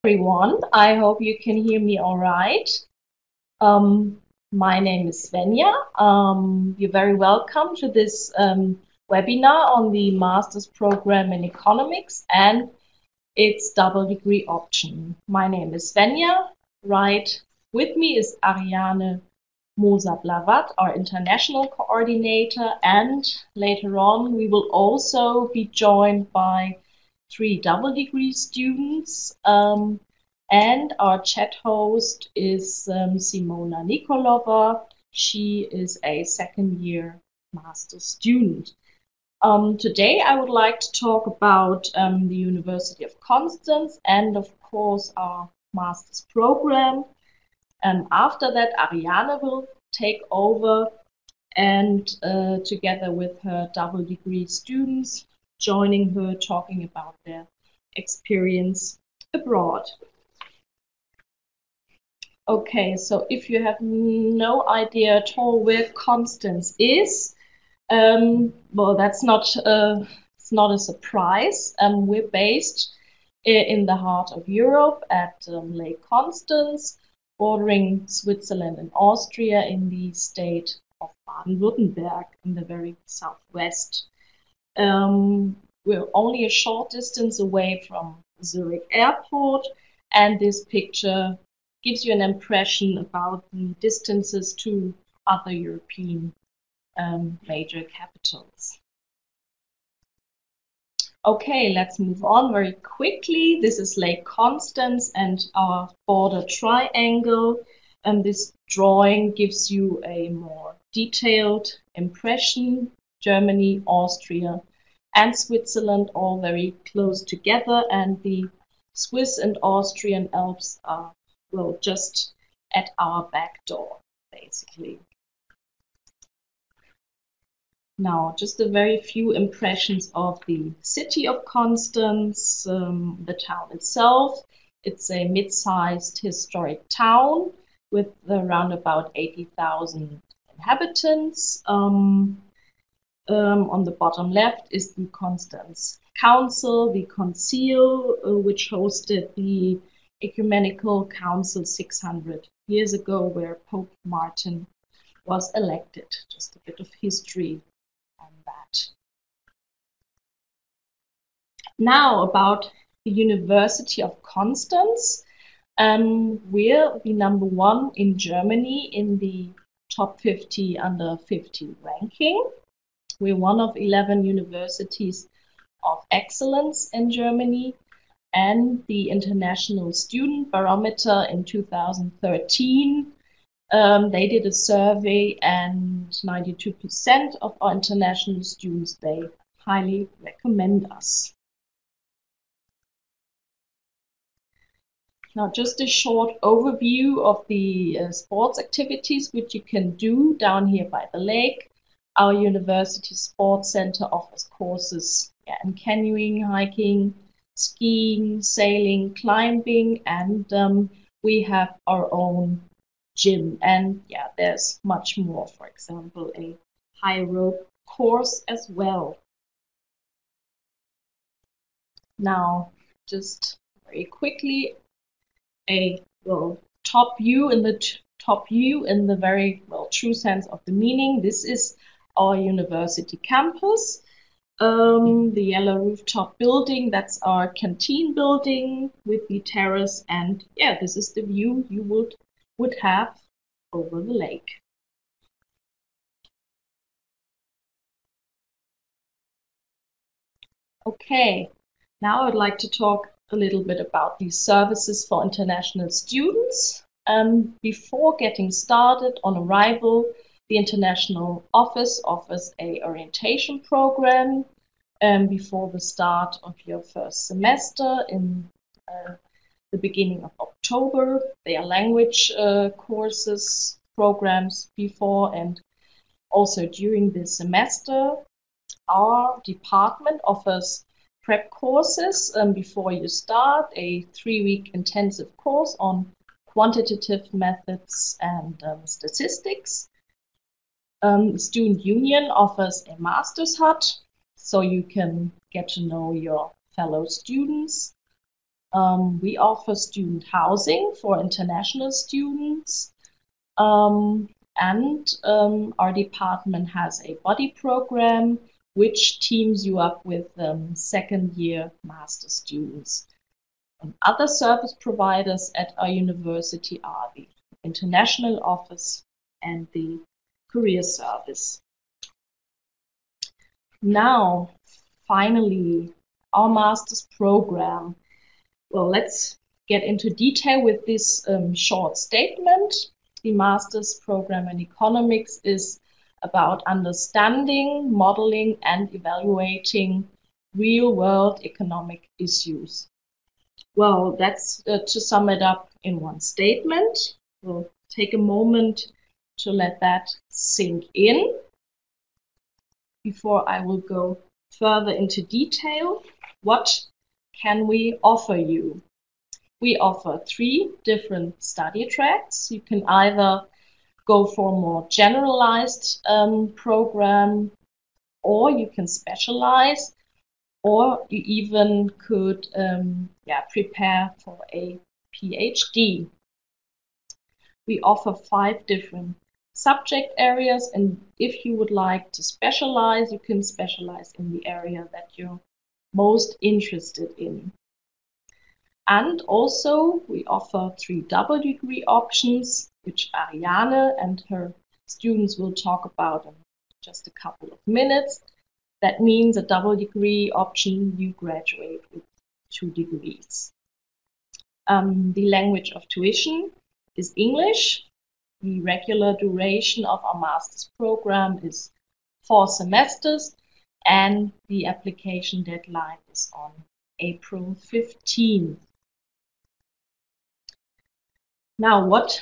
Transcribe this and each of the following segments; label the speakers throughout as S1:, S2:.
S1: Everyone, I hope you can hear me all right. My name is Svenja. You're very welcome to this webinar on the Master's Program in Economics and its double degree option. My name is Svenja. Right with me is Ariane Moser-Blavat, our international coordinator, and later on we will also be joined by 3 double degree students, and our chat host is Simona Nikolova. She is a second-year master student. Today I would like to talk about the University of Konstanz and of course our master's program. After that, Ariane will take over and together with her double degree students, joining her, talking about their experience abroad. Okay, so if you have no idea at all where Konstanz is, well, that's not it's not a surprise. We're based in the heart of Europe at Lake Constance, bordering Switzerland and Austria in the state of Baden-Württemberg in the very southwest. We're only a short distance away from Zurich Airport, and this picture gives you an impression about the distances to other European major capitals. Okay, let's move on very quickly. This is Lake Constance and our border triangle. And this drawing gives you a more detailed impression. Germany, Austria, and Switzerland all very close together, and the Swiss and Austrian Alps are, well, just at our back door, basically. Now, just a very few impressions of the city of Konstanz, the town itself. It's a mid-sized historic town with around about 80,000 inhabitants. On the bottom left is the Konstanz Council, the Concile, which hosted the Ecumenical Council 600 years ago, where Pope Martin was elected. Just a bit of history on that. Now about the University of Konstanz. We're the #1 in Germany in the top 50 under 50 ranking. We're one of 11 universities of excellence in Germany, and the International Student Barometer in 2013, they did a survey, and 92% of our international students, they highly recommend us. Now, just a short overview of the sports activities which you can do down here by the lake. Our University Sports Center offers courses in canoeing, hiking, skiing, sailing, climbing, and we have our own gym. And yeah, there's much more. For example, a high rope course as well. Now, just very quickly, a top view in the very true sense of the meaning. This is our university campus. The yellow rooftop building, that's our canteen building with the terrace, and yeah, this is the view you would have over the lake. Okay, now I would like to talk a little bit about the services for international students. Before getting started on arrival, the International Office offers an orientation program before the start of your first semester in the beginning of October. There are language courses, programs before and also during the semester. Our department offers prep courses before you start, a 3-week intensive course on quantitative methods and statistics. The Student Union offers a Master's Hut, so you can get to know your fellow students. We offer student housing for international students, and our department has a body program which teams you up with second-year master students. And other service providers at our university are the international office and the career service. Now, finally, our master's program. Well, let's get into detail with this short statement. The master's program in economics is about understanding, modeling, and evaluating real-world economic issues. Well, that's to sum it up in one statement. We'll take a moment to let that sink in before I will go further into detail. What can we offer you? We offer 3 different study tracks. You can either go for a more generalized program, or you can specialize, or you even could prepare for a PhD. We offer 5 different subject areas, and if you would like to specialize, you can specialize in the area that you're most interested in. And also we offer 3 double degree options, which Ariane and her students will talk about in just a couple of minutes. That means a double degree option, you graduate with 2 degrees. The language of tuition is English. The regular duration of our master's program is 4 semesters, and the application deadline is on April 15th. Now, what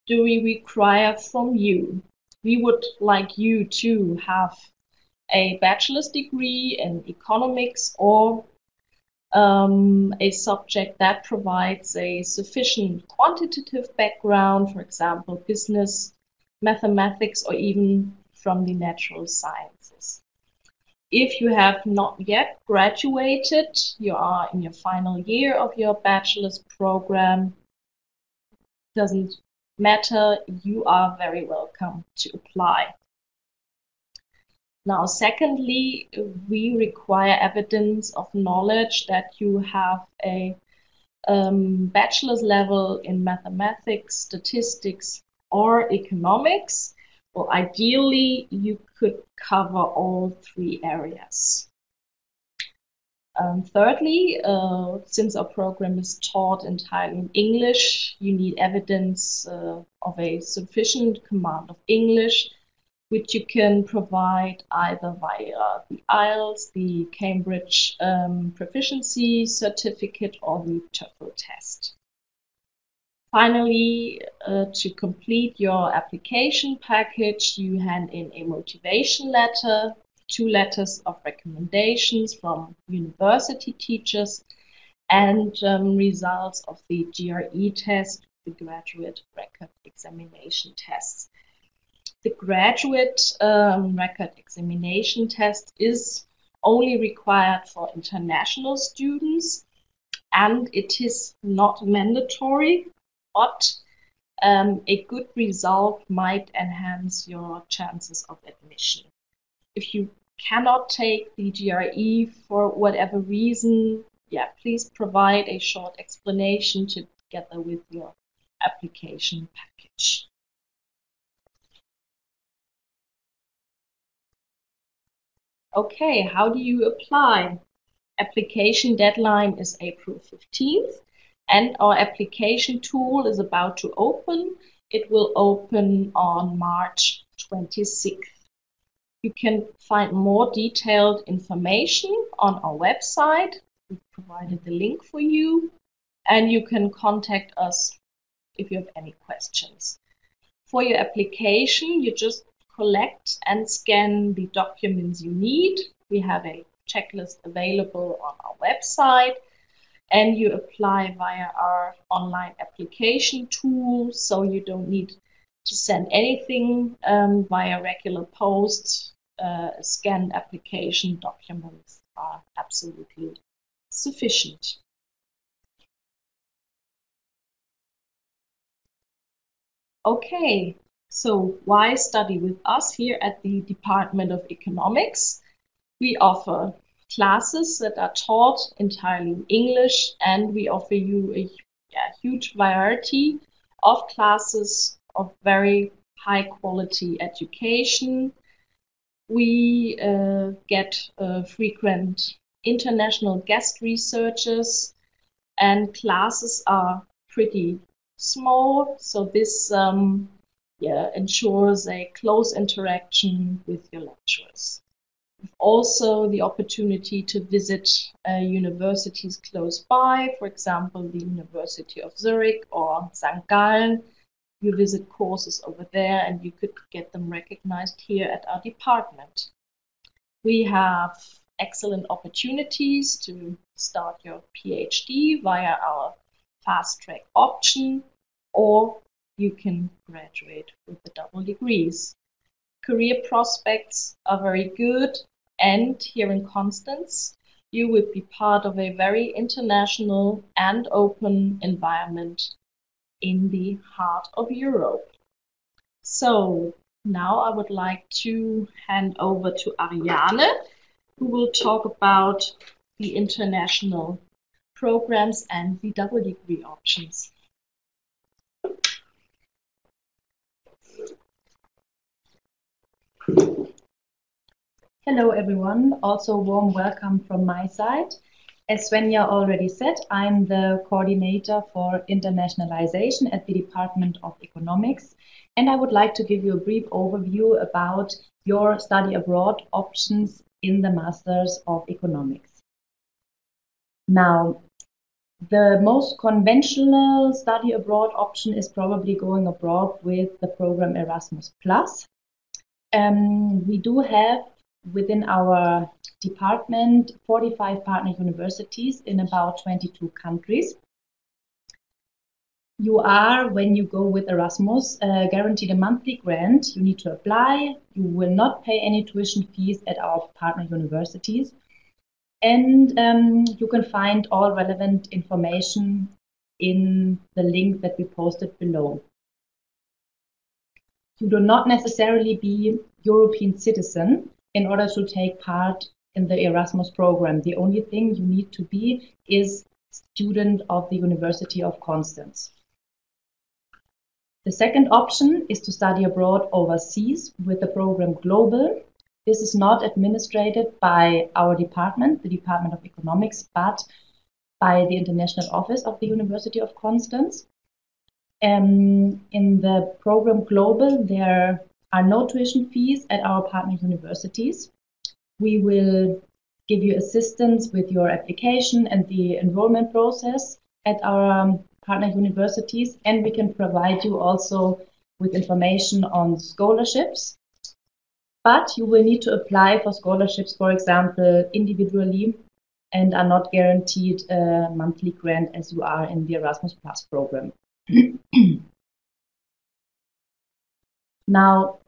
S1: do we require from you? We would like you to have a bachelor's degree in economics or a subject that provides a sufficient quantitative background, for example, business, mathematics, or even from the natural sciences. If you have not yet graduated, you are in your final year of your bachelor's program, doesn't matter, you are very welcome to apply. Now, secondly, we require evidence of knowledge that you have a bachelor's level in mathematics, statistics, or economics. Well, ideally, you could cover all 3 areas. Thirdly, since our program is taught entirely in English, you need evidence of a sufficient command of English, which you can provide either via the IELTS, the Cambridge Proficiency Certificate, or the TOEFL test. Finally, to complete your application package, you hand in a motivation letter, 2 letters of recommendations from university teachers, and results of the GRE test, the Graduate Record Examination tests. The Graduate Record Examination test is only required for international students, and it is not mandatory, but a good result might enhance your chances of admission. If you cannot take the GRE for whatever reason, please provide a short explanation together with your application package. Okay, how do you apply? Application deadline is April 15th, and our application tool is about to open. It will open on March 26th. You can find more detailed information on our website. We've provided the link for you, and you can contact us if you have any questions. For your application, you just collect and scan the documents you need. We have a checklist available on our website, and you apply via our online application tool, so you don't need to send anything via regular post. Scanned application documents are absolutely sufficient. Okay, so why study with us here at the Department of Economics? We offer classes that are taught entirely in English, and we offer you a huge variety of classes of very high quality education. We get frequent international guest researchers, and classes are pretty small, so this ensures a close interaction with your lecturers. Also the opportunity to visit universities close by, for example, the University of Zurich or St. Gallen. You visit courses over there and you could get them recognized here at our department. We have excellent opportunities to start your PhD via our fast track option, or you can graduate with the double degrees. Career prospects are very good, and here in Konstanz, you would be part of a very international and open environment in the heart of Europe. So now I would like to hand over to Ariane, who will talk about the international programs and the double degree options.
S2: Hello everyone, also warm welcome from my side. As Svenja already said, I'm the coordinator for internationalization at the Department of Economics, and I would like to give you a brief overview about your study abroad options in the Masters of Economics. Now, the most conventional study abroad option is probably going abroad with the program Erasmus+. We do have within our department 45 partner universities in about 22 countries. You are, when you go with Erasmus, guaranteed a monthly grant. You need to apply. You will not pay any tuition fees at our partner universities. And you can find all relevant information in the link that we posted below. You do not necessarily be European citizen in order to take part in the Erasmus program. The only thing you need to be is student of the University of Konstanz. The second option is to study abroad overseas with the program Global. This is not administered by our department, the Department of Economics, but by the International Office of the University of Konstanz. In the program Global, there are no tuition fees at our partner universities. We will give you assistance with your application and the enrollment process at our partner universities, and we can provide you also with information on scholarships. But you will need to apply for scholarships, for example, individually, and are not guaranteed a monthly grant as you are in the Erasmus Plus program. Now,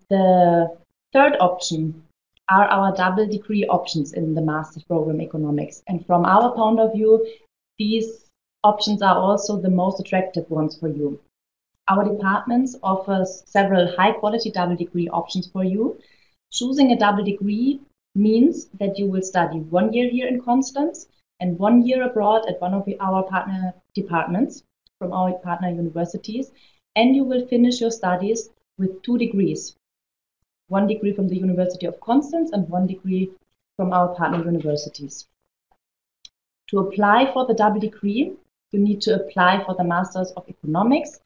S2: the third option are our double degree options in the master's program Economics. And from our point of view, these options are also the most attractive ones for you. Our departments offers several high quality double degree options for you. Choosing a double degree means that you will study 1 year here in Konstanz and 1 year abroad at one of our partner departments from our partner universities, and you will finish your studies with 2 degrees. 1 degree from the University of Konstanz and 1 degree from our partner universities. To apply for the double degree, you need to apply for the Masters of Economics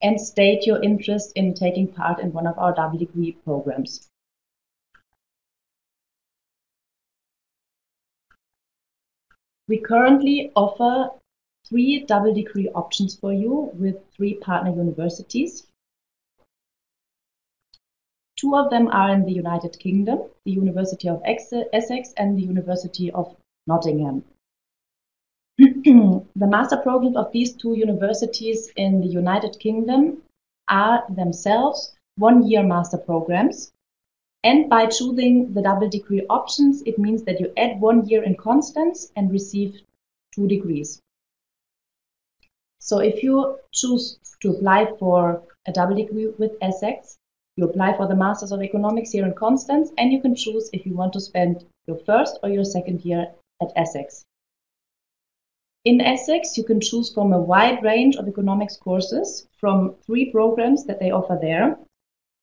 S2: and state your interest in taking part in one of our double degree programs. We currently offer 3 double degree options for you with 3 partner universities. 2 of them are in the United Kingdom, the University of Essex and the University of Nottingham. The master programs of these 2 universities in the United Kingdom are themselves 1-year master programs. And by choosing the double degree options, it means that you add 1 year in Konstanz and receive 2 degrees. So if you choose to apply for a double degree with Essex, you apply for the Masters of Economics here in Konstanz, and you can choose if you want to spend your first or your second year at Essex. In Essex, you can choose from a wide range of economics courses from 3 programs that they offer there,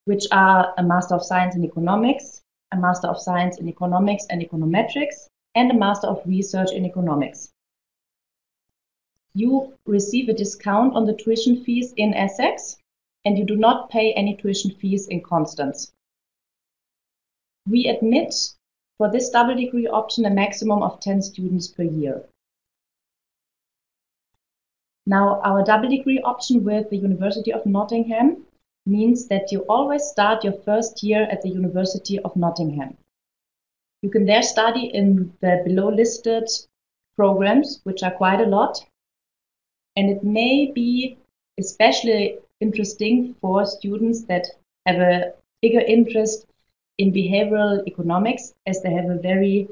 S2: which are a Master of Science in Economics, a Master of Science in Economics and Econometrics, and a Master of Research in Economics. You receive a discount on the tuition fees in Essex, and you do not pay any tuition fees in Konstanz. We admit for this double degree option a maximum of 10 students per year. Now, our double degree option with the University of Nottingham means that you always start your first year at the University of Nottingham. You can there study in the below listed programs, which are quite a lot. And it may be especially interesting for students that have a bigger interest in behavioral economics, as they have a very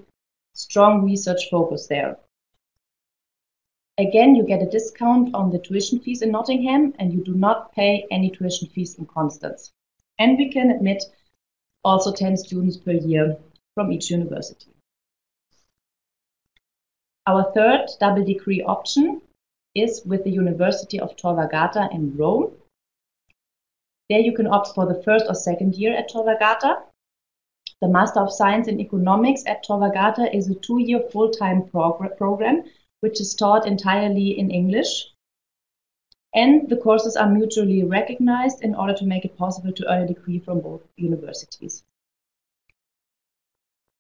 S2: strong research focus there. Again, you get a discount on the tuition fees in Nottingham, and you do not pay any tuition fees in Konstanz. And we can admit also 10 students per year from each university. Our third double degree option is with the University of Tor Vergata in Rome. There you can opt for the first or second year at Tor Vergata. The Master of Science in Economics at Tor Vergata is a 2-year full-time program, which is taught entirely in English. And the courses are mutually recognized in order to make it possible to earn a degree from both universities.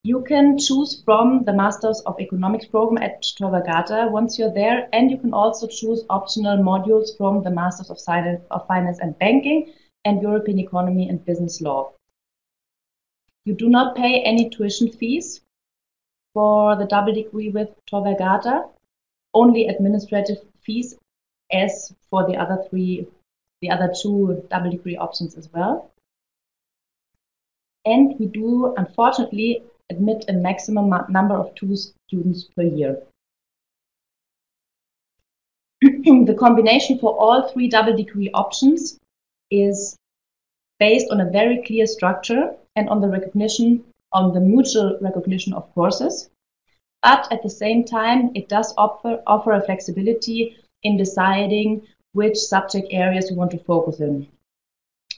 S2: You can choose from the Masters of Economics program at Tor Vergata once you're there, and you can also choose optional modules from the Masters of Finance and Banking and European Economy and Business Law. You do not pay any tuition fees for the double degree with Tor Vergata, only administrative fees as for the other 2 double degree options as well. And we do, unfortunately, admit a maximum number of 2 students per year. The combination for all 3 double degree options is based on a very clear structure and on the mutual recognition of courses. But at the same time, it does offer a flexibility in deciding which subject areas you want to focus in.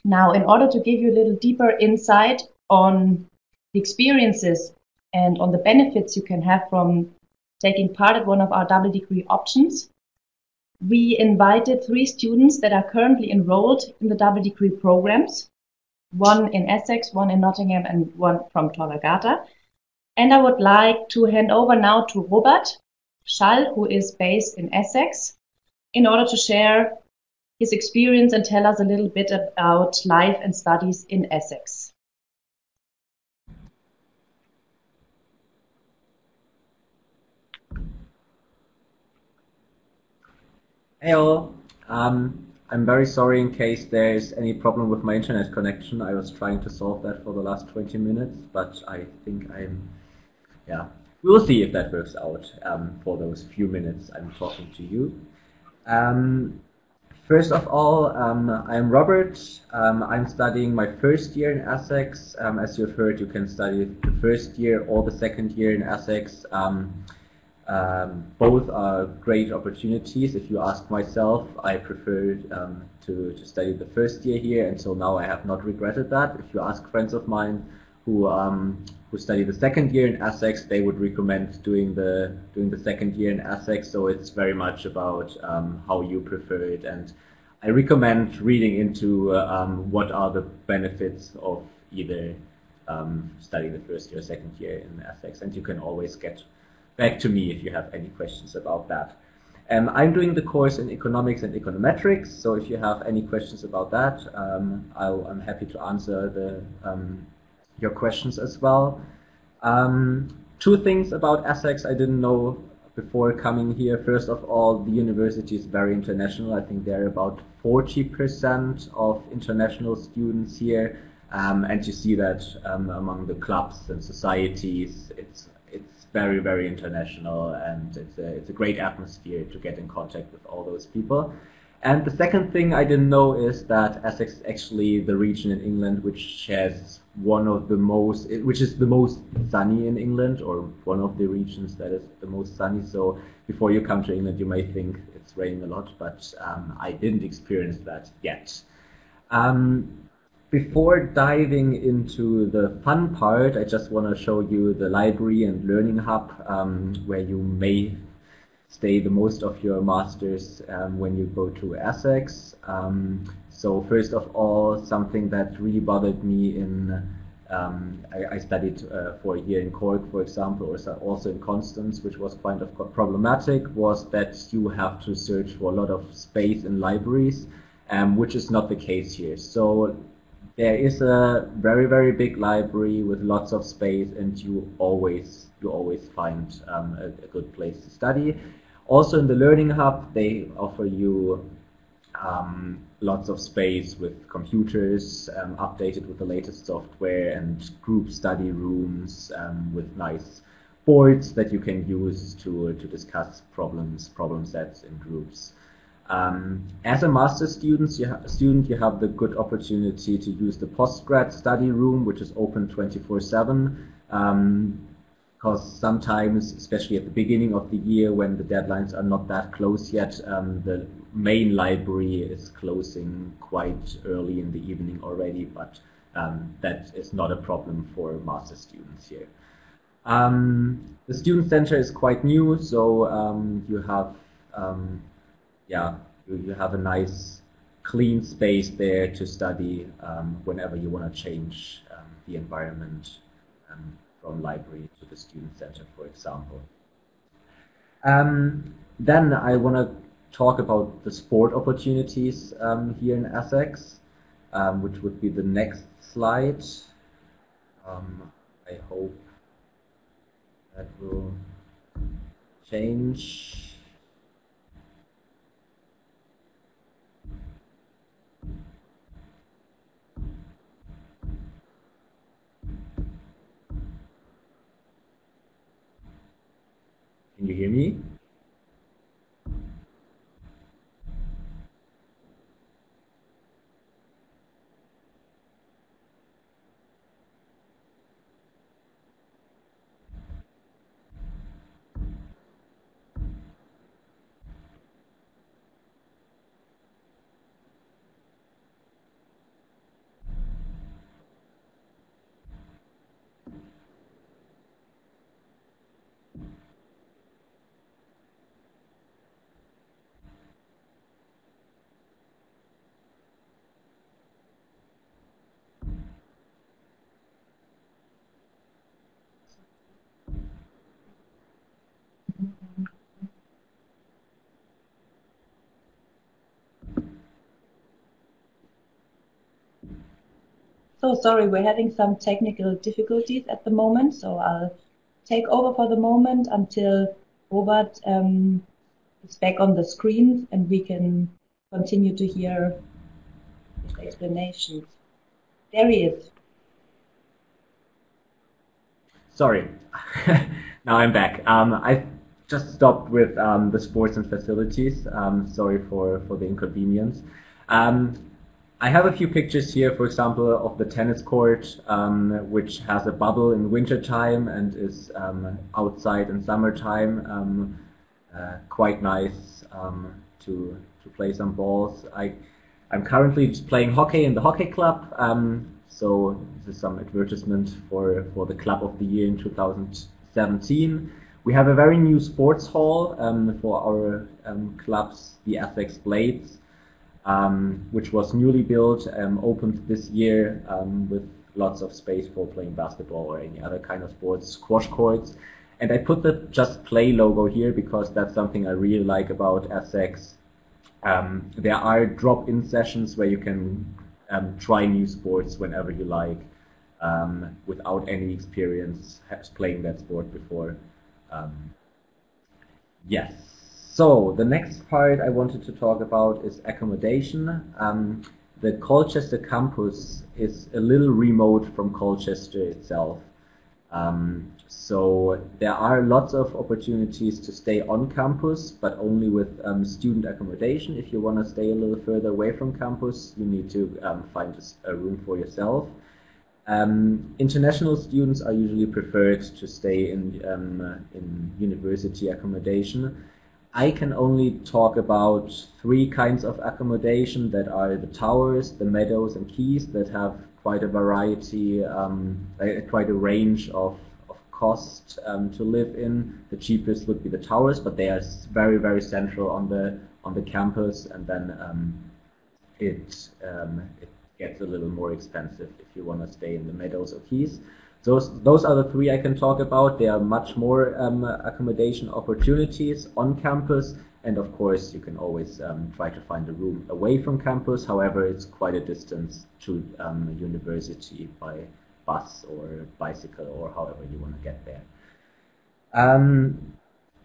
S2: Now, in order to give you a little deeper insight on the experiences and on the benefits you can have from taking part at one of our double degree options, we invited 3 students that are currently enrolled in the double degree programs, 1 in Essex, 1 in Nottingham, and 1 from Tor Vergata. And I would like to hand over now to Robert Schall, who is based in Essex, in order to share his experience and tell us a little bit about life and studies in Essex.
S3: Hey all, I'm very sorry in case there's any problem with my internet connection. I was trying to solve that for the last 20 minutes, but I think we will see if that works out for those few minutes I'm talking to you. First of all, I'm Robert. I'm studying my first year in Essex. As you've heard, you can study the first year or the second year in Essex. Both are great opportunities. If you ask myself, I preferred to study the first year here, and so now I have not regretted that. If you ask friends of mine who study the second year in Essex, they would recommend doing the second year in Essex. So it's very much about how you prefer it, and I recommend reading into what are the benefits of either studying the first year or second year in Essex, and you can always get back to me if you have any questions about that. I'm doing the course in economics and econometrics, so if you have any questions about that, I'm happy to answer your questions as well. 2 things about Essex I didn't know before coming here. First of all, the university is very international. I think there are about 40% of international students here, and you see that among the clubs and societies. it's very, very international, and it's a great atmosphere to get in contact with all those people. And the second thing I didn't know is that Essex is actually the region in England which has which is the most sunny in England, or one of the regions that is the most sunny. So before you come to England, you may think it's raining a lot, but I didn't experience that yet. Before diving into the fun part, I just want to show you the library and learning hub, where you may stay the most of your masters when you go to Essex. So first of all, something that really bothered me I studied for a year in Cork, for example, or also in Konstanz, which was kind of problematic, was that you have to search for a lot of space in libraries, which is not the case here. So there is a very, very big library with lots of space, and you always find a good place to study. Also in the Learning Hub, they offer you lots of space with computers updated with the latest software, and group study rooms with nice boards that you can use to discuss problem sets in groups. As a master's student, you have the good opportunity to use the postgrad study room, which is open 24/7. Because sometimes, especially at the beginning of the year when the deadlines are not that close yet, the main library is closing quite early in the evening already, but that is not a problem for master students here. The student center is quite new, so you have you have a nice clean space there to study whenever you want to change the environment from library to the student center, for example. Then I want to talk about the sport opportunities here in Essex, which would be the next slide. I hope that will change. Can you hear me?
S2: So sorry, we're having some technical difficulties at the moment, so I'll take over for the moment until Robert is back on the screen and we can continue to hear his explanations. There he is. Sorry,
S3: now I'm back. I just stopped with the sports and facilities. Sorry for the inconvenience. I have a few pictures here, for example, of the tennis court, which has a bubble in winter time and is outside in summertime. Quite nice to play some balls. I'm currently just playing hockey in the hockey club. So this is some advertisement for the club of the year in 2017. We have a very new sports hall for our clubs, the Essex Blades, which was newly built, opened this year with lots of space for playing basketball or any other kind of sports, squash courts. And I put the Just Play logo here because that's something I really like about Essex. There are drop-in sessions where you can try new sports whenever you like, without any experience playing that sport before. Yes. So the next part I wanted to talk about is accommodation. The Colchester campus is a little remote from Colchester itself. So there are lots of opportunities to stay on campus, but only with student accommodation. If you want to stay a little further away from campus, you need to find a room for yourself. International students are usually preferred to stay in university accommodation. I can only talk about 3 kinds of accommodation that are the towers, the meadows and quays that have quite a variety, quite a range of cost to live in. The cheapest would be the towers, but they are very, very central on the campus, and then it gets a little more expensive if you want to stay in the meadows or quays. Those are the 3 I can talk about. There are much more accommodation opportunities on campus, and of course you can always try to find a room away from campus. However, it's quite a distance to university by bus or bicycle or however you want to get there.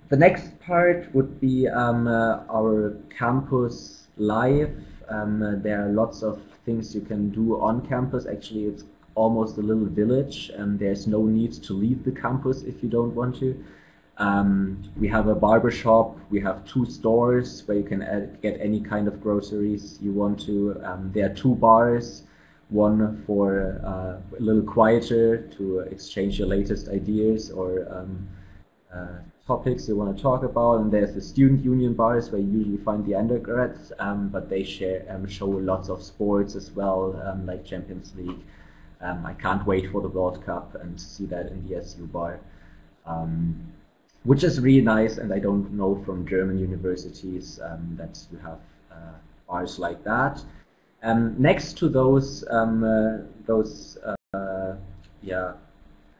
S3: The next part would be our campus life. There are lots of things you can do on campus. Actually, it's almost a little village, and there's no need to leave the campus if you don't want to. We have a barber shop, we have 2 stores where you can get any kind of groceries you want to. There are 2 bars, one for a little quieter to exchange your latest ideas or topics you want to talk about, and there's the student union bars where you usually find the undergrads, but they show lots of sports as well, like Champions League. I can't wait for the World Cup and see that in the SU bar, which is really nice, and I don't know from German universities that you have bars like that. Next to those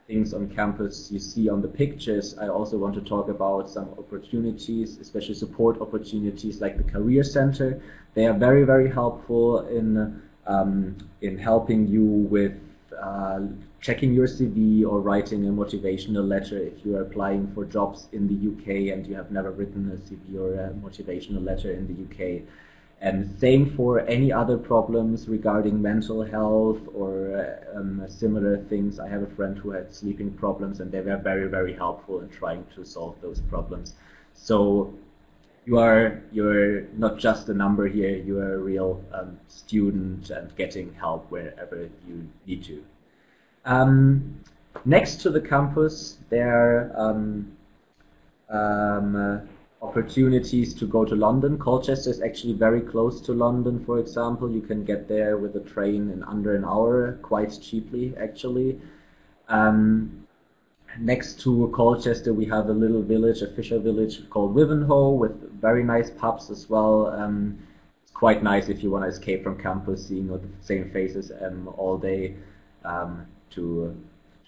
S3: things on campus you see on the pictures, I also want to talk about some opportunities, especially support opportunities like the Career Center. They are very, very helpful in helping you with checking your CV or writing a motivational letter if you are applying for jobs in the UK and you have never written a CV or a motivational letter in the UK. And same for any other problems regarding mental health or similar things. I have a friend who had sleeping problems, and they were very, very helpful in trying to solve those problems. So you're not just a number here, you are a real student and getting help wherever you need to. Next to the campus, there are opportunities to go to London. Colchester is actually very close to London, for example. You can get there with a train in under an hour, quite cheaply actually. Next to Colchester we have a little village, a fisher village called Wivenhoe, with very nice pubs as well. It's quite nice if you want to escape from campus, seeing the same faces all day, to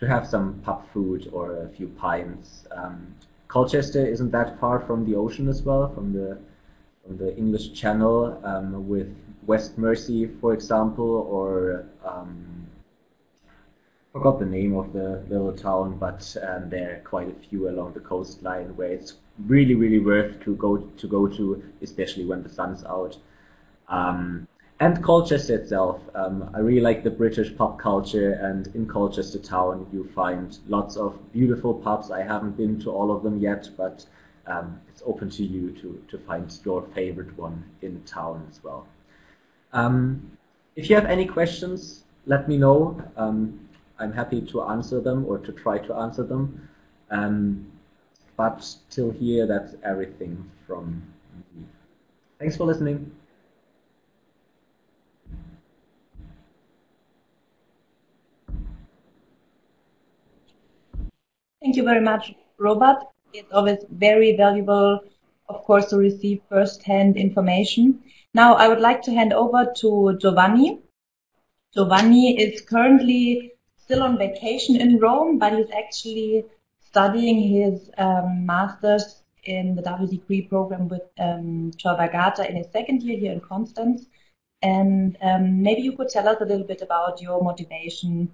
S3: have some pub food or a few pints. Colchester isn't that far from the ocean as well, from the English Channel, with West Mersey, for example, or forgot the name of the little town, but there are quite a few along the coastline where it's really, really worth to go to, especially when the sun's out. And Colchester itself, I really like the British pub culture, and in Colchester town you find lots of beautiful pubs. I haven't been to all of them yet, but it's open to you to find your favorite one in town as well. If you have any questions, let me know. I'm happy to answer them or to try to answer them. But till here, that's everything from me. Thanks for listening.
S2: Thank you very much, Robert. It's always very valuable, of course, to receive first-hand information. Now, I would like to hand over to Giovanni. Giovanni is currently still on vacation in Rome, but he's actually studying his master's in the double degree program with Tor Vergata in his second year here in Konstanz. And maybe you could tell us a little bit about your motivation,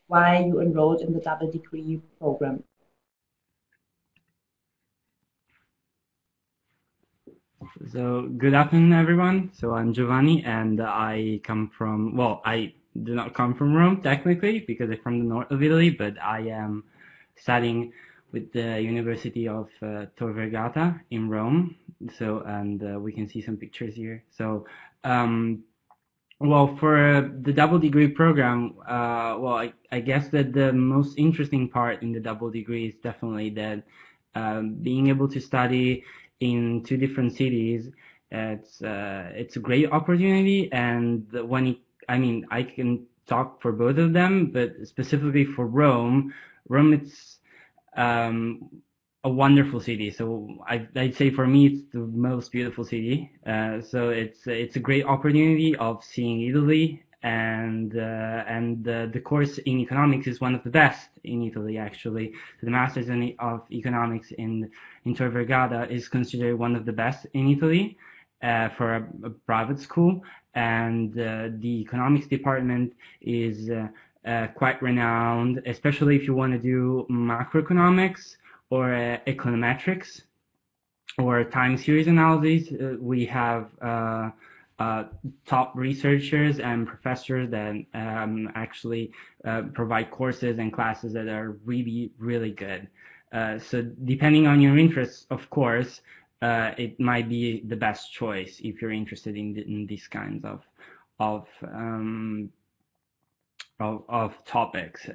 S2: why you enrolled in the double degree program.
S4: So good afternoon, everyone. So I'm Giovanni, and I come from, well, I do not come from Rome technically because I'm from the north of Italy, but I am studying with the University of Tor Vergata in Rome. So, and we can see some pictures here. So, well, for the double degree program, well, I guess that the most interesting part in the double degree is definitely that being able to study in two different cities. It's a great opportunity, and I mean, I can talk for both of them, but specifically for Rome, it's a wonderful city. So I'd say for me, it's the most beautiful city. So it's a great opportunity of seeing Italy, and the course in economics is one of the best in Italy, actually. So the Masters of Economics in Tor Vergata is considered one of the best in Italy for a private school, and the economics department is quite renowned, especially if you want to do macroeconomics or econometrics or time series analysis. We have top researchers and professors that actually provide courses and classes that are really, really good. So depending on your interests, of course, it might be the best choice if you're interested in these kinds of topics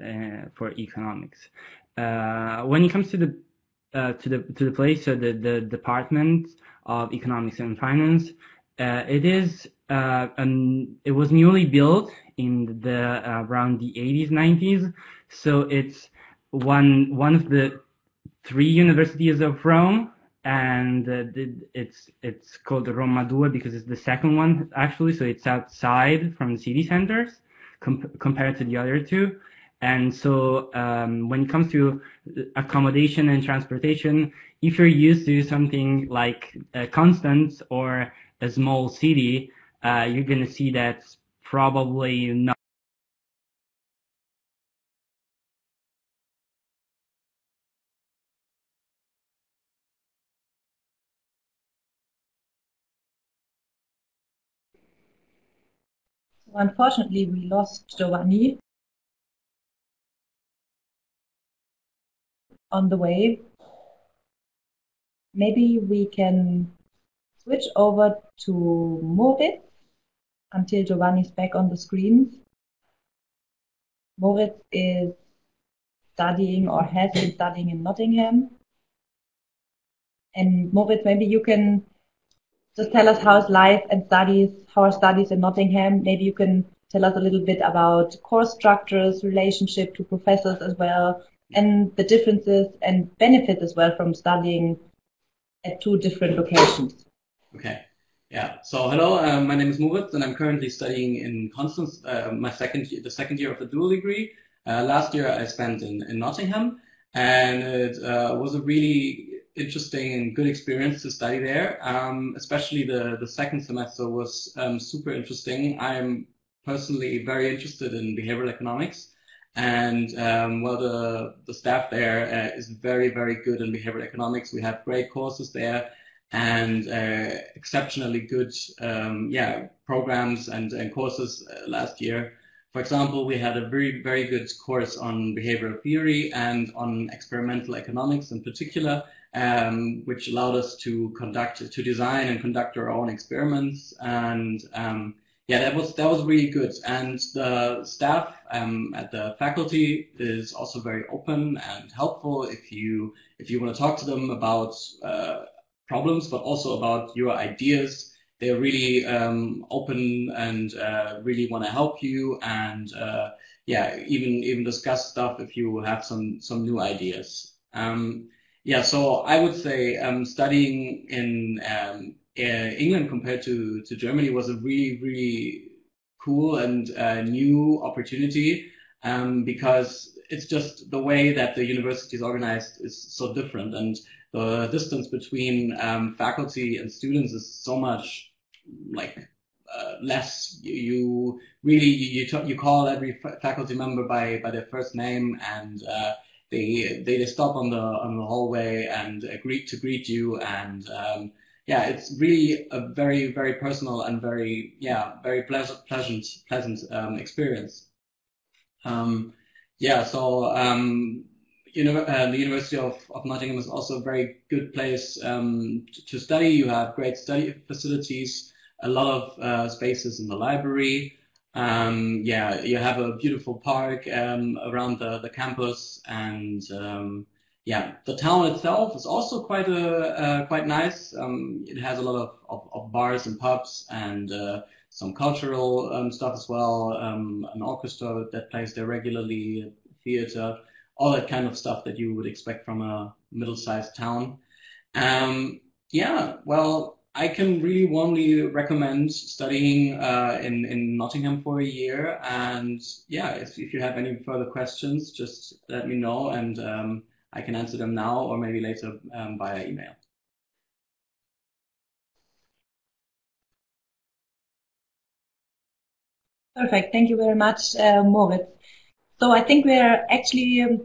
S4: for economics. When it comes to the place, so the Department of Economics and Finance, it was newly built in the around the 80s, 90s. So it's one of the 3 universities of Rome, and it's called Roma 2 because it's the second one actually. So it's outside from the city centers compared to the other 2. And so when it comes to accommodation and transportation, if you're used to something like Konstanz or a small city, you're going to see that's probably not.
S2: So unfortunately, we lost Giovanni on the way. Maybe we can switch over to Moritz until Giovanni's back on the screens. Moritz is studying or has been studying in Nottingham. And Moritz, maybe you can just tell us how's life and studies, how are studies in Nottingham. Maybe you can tell us a little bit about course structures, relationship to professors as well, and the differences and benefits as well from studying at 2 different locations.
S5: Okay. Yeah. So hello, my name is Moritz, and I'm currently studying in Konstanz, the second year of the dual degree. Last year I spent in Nottingham, and it was a really interesting and good experience to study there. Especially the second semester was super interesting. I'm personally very interested in behavioral economics, and well, the staff there is very, very good in behavioral economics. We have great courses there, and exceptionally good programs and courses last year. For example, we had a very, very good course on behavioral theory and on experimental economics in particular, which allowed us to design and conduct our own experiments. And that was really good. And the staff at the faculty is also very open and helpful if you want to talk to them about problems, but also about your ideas. They're really open and really want to help you, and even discuss stuff if you have some new ideas. So I would say studying in England compared to Germany was a really, really cool and new opportunity, because it's just the way that the university is organized is so different, and the distance between faculty and students is so much less. You call every faculty member by their first name, and they stop on the hallway and greet you, and it's really a very, very personal and very pleasant experience. the University of Nottingham is also a very good place to study. You have great study facilities, a lot of spaces in the library. Yeah, you have a beautiful park around the campus, and yeah, the town itself is also quite nice. It has a lot of bars and pubs and some cultural stuff as well. An orchestra that plays there regularly, theater, all that kind of stuff that you would expect from a middle-sized town. Yeah, well, I can really warmly recommend studying in Nottingham for a year. And yeah, if you have any further questions, just let me know, and I can answer them now or maybe later via email.
S2: Perfect. Thank you very much, Moritz. So I think we're actually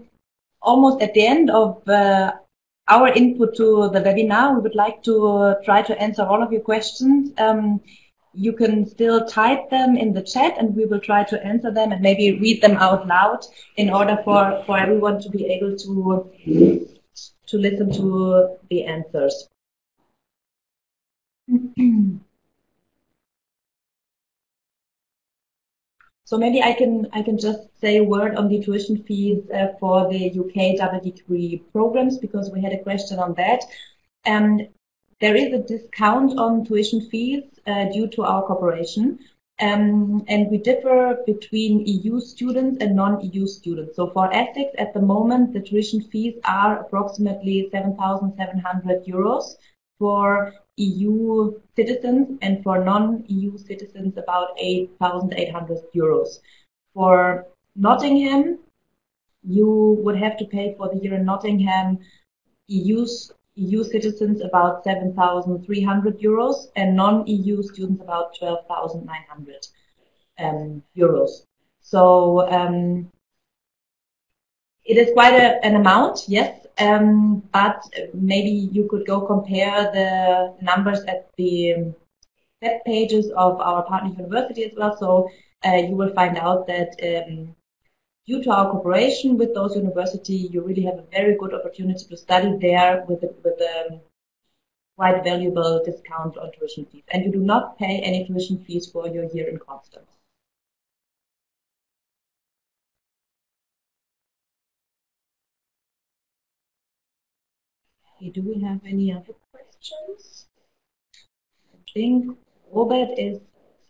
S2: almost at the end of our input to the webinar. We would like to try to answer all of your questions. You can still type them in the chat, and we will try to answer them and maybe read them out loud in order for everyone to be able to listen to the answers. So maybe I can just say a word on the tuition fees for the UK double degree programs, because we had a question on that. There is a discount on tuition fees due to our cooperation, and we differ between EU students and non-EU students. So for Essex at the moment, the tuition fees are approximately 7,700 euros for EU citizens, and for non-EU citizens about 8,800 euros. For Nottingham, you would have to pay for the year in Nottingham EU citizens about 7,300 euros and non-EU students about 12,900 euros. So it is quite an amount, yes. But maybe you could go compare the numbers at the web pages of our partner university as well. So you will find out that due to our cooperation with those universities, you really have a very good opportunity to study there with a quite valuable discount on tuition fees. And you do not pay any tuition fees for your year in Konstanz. Do we have any other questions? I think Robert is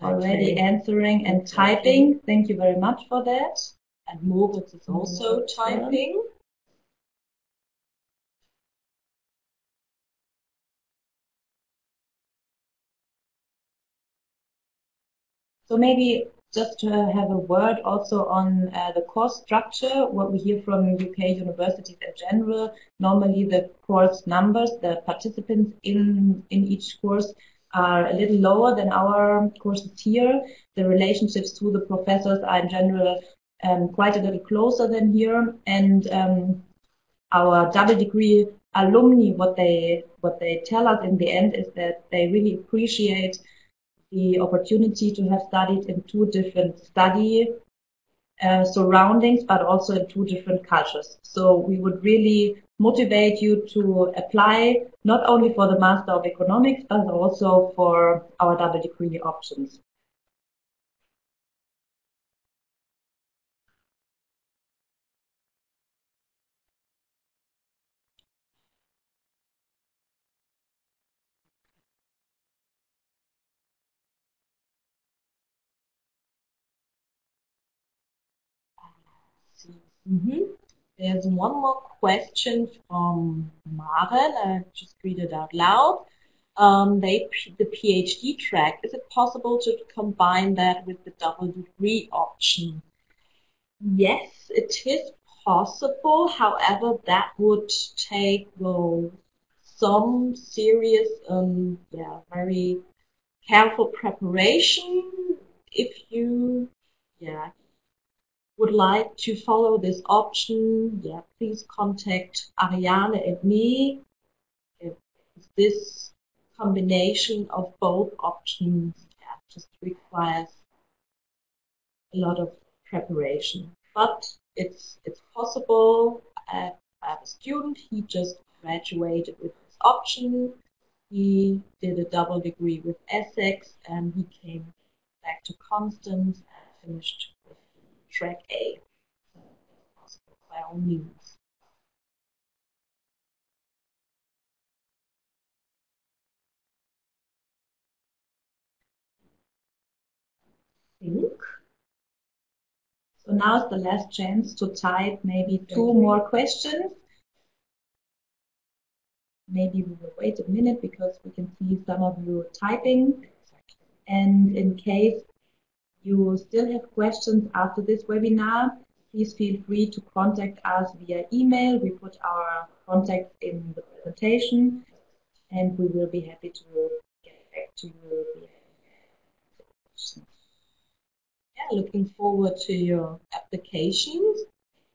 S2: already answering and typing. Thank you very much for that. And Moritz is also typing. So maybe just to have a word also on the course structure, what we hear from UK universities in general. Normally the course numbers, the participants in each course are a little lower than our courses here. The relationships to the professors are in general quite a little closer than here. And our double degree alumni, what they tell us in the end is that they really appreciate the opportunity to have studied in two different study surroundings, but also in two different cultures. So we would really motivate you to apply not only for the Master of Economics, but also for our double degree options. There's one more question from Maren. I just read it out loud. The PhD track, is it possible to combine that with the double degree option? Yes, it is possible. However, that would take some serious, very careful preparation. If you, would like to follow this option, please contact Ariane and me. If this combination of both options just requires a lot of preparation, but it's possible.
S1: I have a student, he just graduated with this option. He did a double degree with Essex, and he came back to Konstanz and finished with track A. So that's possible by all means.
S2: So now is the last chance to type maybe 2 more questions. Maybe we will wait a minute because we can see some of you typing. And in case you still have questions after this webinar, please feel free to contact us via email. We put our contacts in the presentation, and we will be happy to get back to you via questions.
S1: Yeah, looking forward to your applications.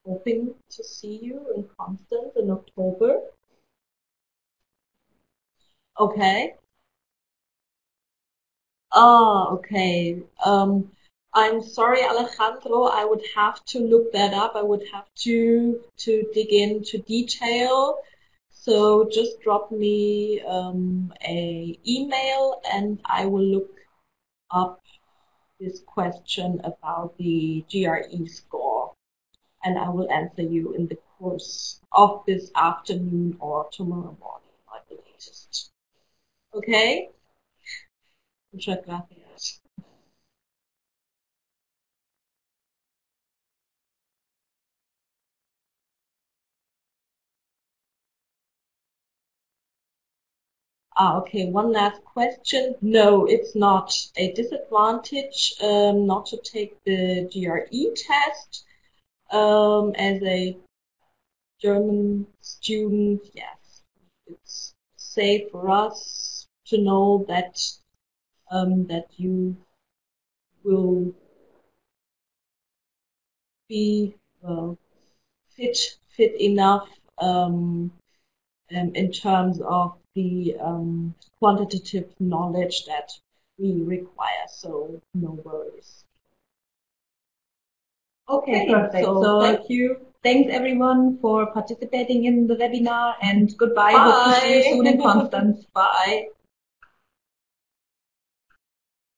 S1: Hoping to see you in Konstanz in October. Okay. Okay. I'm sorry, Alejandro. I would have to look that up. I would have to dig into detail. So just drop me a email, and I will look up this question about the GRE score, and I will answer you in the course of this afternoon or tomorrow morning at the latest. Okay? Muchas gracias. Okay, one last question. No, it's not a disadvantage not to take the GRE test. As a German student, yes, it's safe for us to know that that you will be fit enough in terms of the quantitative knowledge that we require, so no worries.
S2: Okay, perfect. So
S1: thank you.
S2: Thanks everyone for participating in the webinar, and goodbye.
S1: Bye.
S2: Hope to see you soon in Konstanz.
S1: Bye.